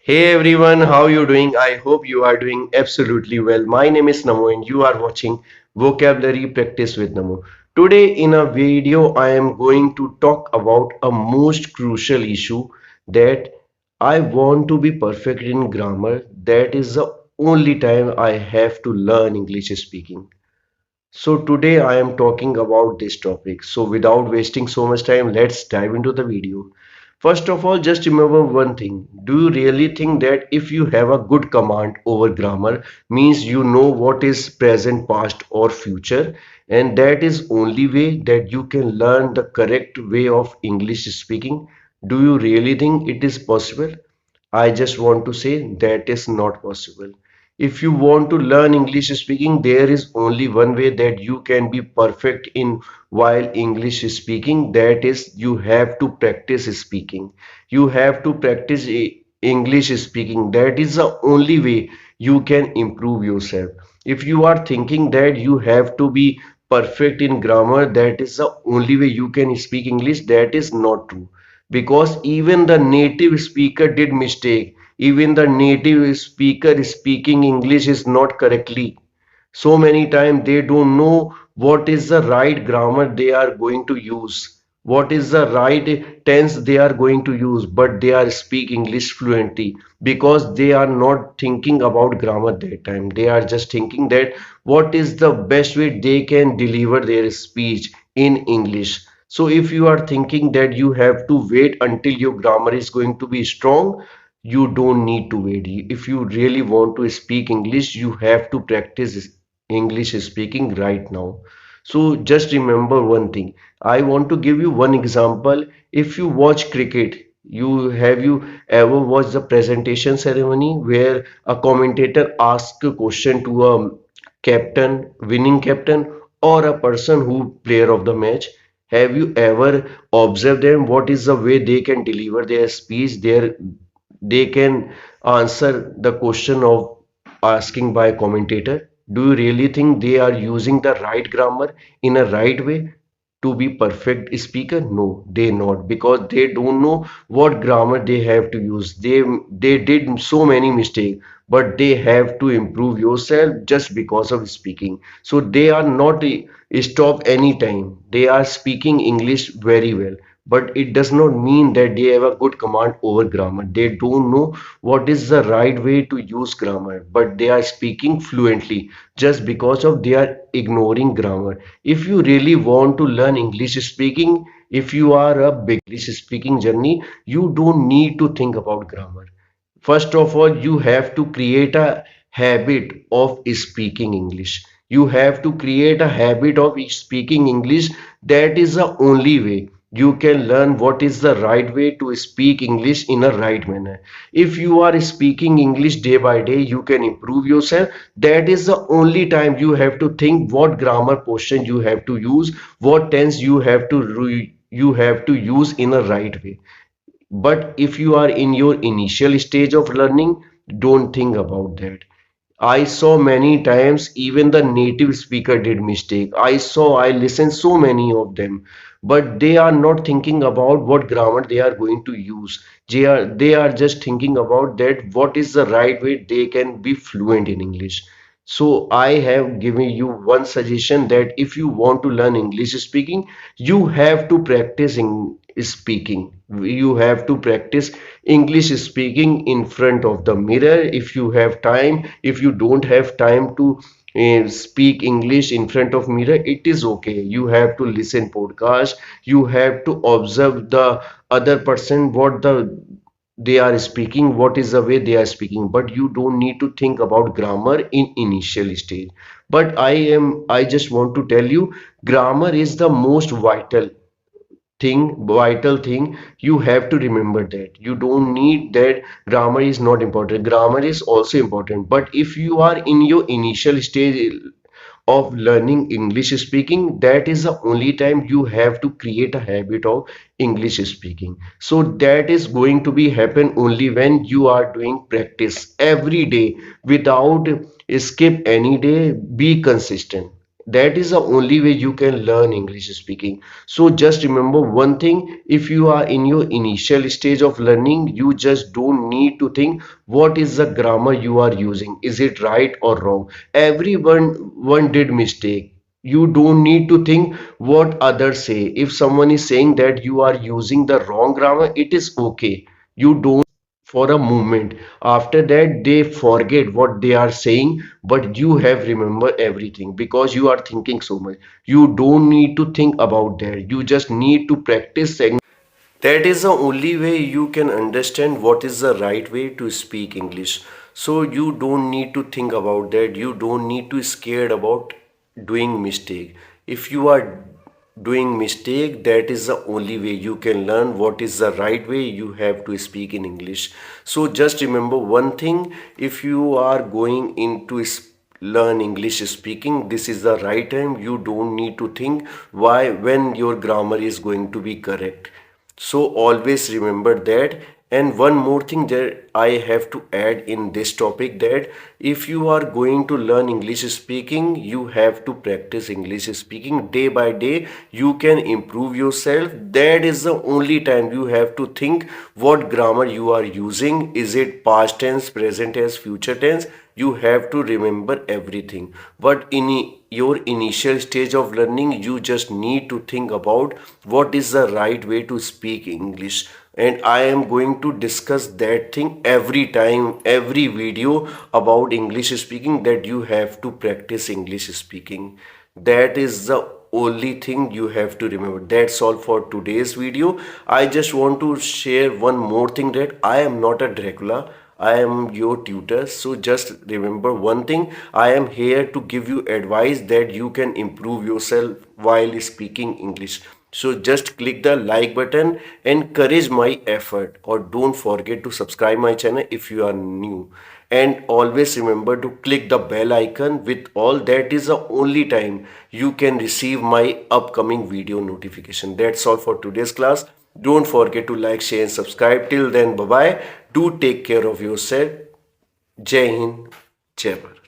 Hey everyone, how you doing? I hope you are doing absolutely well. My name is Namo and you are watching Vocabulary Practice with Namo. Today in a video I am going to talk about a most crucial issue that I want to be perfect in grammar. That is the only time I have to learn English speaking. So today I am talking about this topic. So without wasting so much time, let's dive into the video. First of all, just remember one thing. Do you really think that if you have a good command over grammar means you know what is present, past or future, and that is only way that you can learn the correct way of English speaking? Do you really think it is possible? I just want to say that is not possible. If you want to learn English speaking, there is only one way that you can be perfect in while English speaking. That is, you have to practice speaking. You have to practice English speaking. That is the only way you can improve yourself. If you are thinking that you have to be perfect in grammar, that is the only way you can speak English, that is not true, because even the native speaker did mistake. Even the native speaker speaking English is not correctly. So many times they don't know what is the right grammar they are going to use, what is the right tense they are going to use, but they are speak English fluently because they are not thinking about grammar that time. They are just thinking that what is the best way they can deliver their speech in English. So if you are thinking that you have to wait until your grammar is going to be strong, you don't need to wait. If you really want to speak English, you have to practice English speaking right now. So just remember one thing. I want to give you one example. If you watch cricket, you ever watched the presentation ceremony where a commentator asks a question to a captain, winning captain, or a person who player of the match? Have you ever observed them? What is the way they can deliver their speech? They can answer the question of asking by a commentator. Do you really think they are using the right grammar in a right way to be perfect speaker? No, they not, because they don't know what grammar they have to use. They did so many mistakes, but they have to improve yourself just because of speaking. So they are not stop anytime. They are speaking English very well, but it does not mean that they have a good command over grammar. They don't know what is the right way to use grammar, but they are speaking fluently just because of they are ignoring grammar. If you really want to learn English speaking, if you are a big English speaking journey, you don't need to think about grammar. First of all, you have to create a habit of speaking English. You have to create a habit of speaking English. That is the only way you can learn what is the right way to speak English in a right manner. If you are speaking English day by day, you can improve yourself. That is the only time you have to think what grammar portion you have to use, what tense you have to use in a right way. But if you are in your initial stage of learning, don't think about that. I saw many times even the native speaker did mistake. I listened so many of them, but they are not thinking about what grammar they are going to use. They are just thinking about that what is the right way they can be fluent in English. So I have given you one suggestion that if you want to learn English speaking, you have to practice in speaking. You have to practice English speaking in front of the mirror if you have time. If you don't have time to speak English in front of mirror, it is okay. You have to listen podcast. You have to observe the other person, what they are speaking, what is the way they are speaking, but you don't need to think about grammar in initial stage. But I just want to tell you, grammar is the most vital thing. You have to remember that. You don't need that grammar is not important. Grammar is also important, but if you are in your initial stage of learning English speaking, that is the only time you have to create a habit of English speaking. So that is going to be happen only when you are doing practice every day without skip any day. Be consistent. That is the only way you can learn English speaking. So just remember one thing: if you are in your initial stage of learning, you just don't need to think what is the grammar you are using, is it right or wrong. Everyone did mistake. You don't need to think what others say. If someone is saying that you are using the wrong grammar, it is okay. You don't for a moment. After that they forget what they are saying, but you have remembered everything because you are thinking so much. You don't need to think about that. You just need to practice. That is the only way you can understand what is the right way to speak English. So you don't need to think about that. You don't need to scared about doing mistake. If you are doing mistake, that is the only way you can learn what is the right way you have to speak in English. So just remember one thing: if you are going into learn English speaking, this is the right time. You don't need to think why when your grammar is going to be correct. So always remember that. And one more thing that I have to add in this topic, that if you are going to learn English speaking, you have to practice English speaking day by day. You can improve yourself. That is the only time you have to think what grammar you are using. Is it past tense, present tense, future tense? You have to remember everything. But in your initial stage of learning, you just need to think about what is the right way to speak English. And I am going to discuss that thing every time, every video about English speaking, that you have to practice English speaking. That is the only thing you have to remember. That's all for today's video. I just want to share one more thing, that I am not a Dracula. I am your tutor. So just remember one thing: I am here to give you advice that you can improve yourself while speaking English. So just click the like button, encourage my effort, or don't forget to subscribe my channel if you are new. And always remember to click the bell icon with all. That is the only time you can receive my upcoming video notification. That's all for today's class. Don't forget to like, share and subscribe. Till then, bye bye. Do take care of yourself. Jai Hind, Jai Bharat.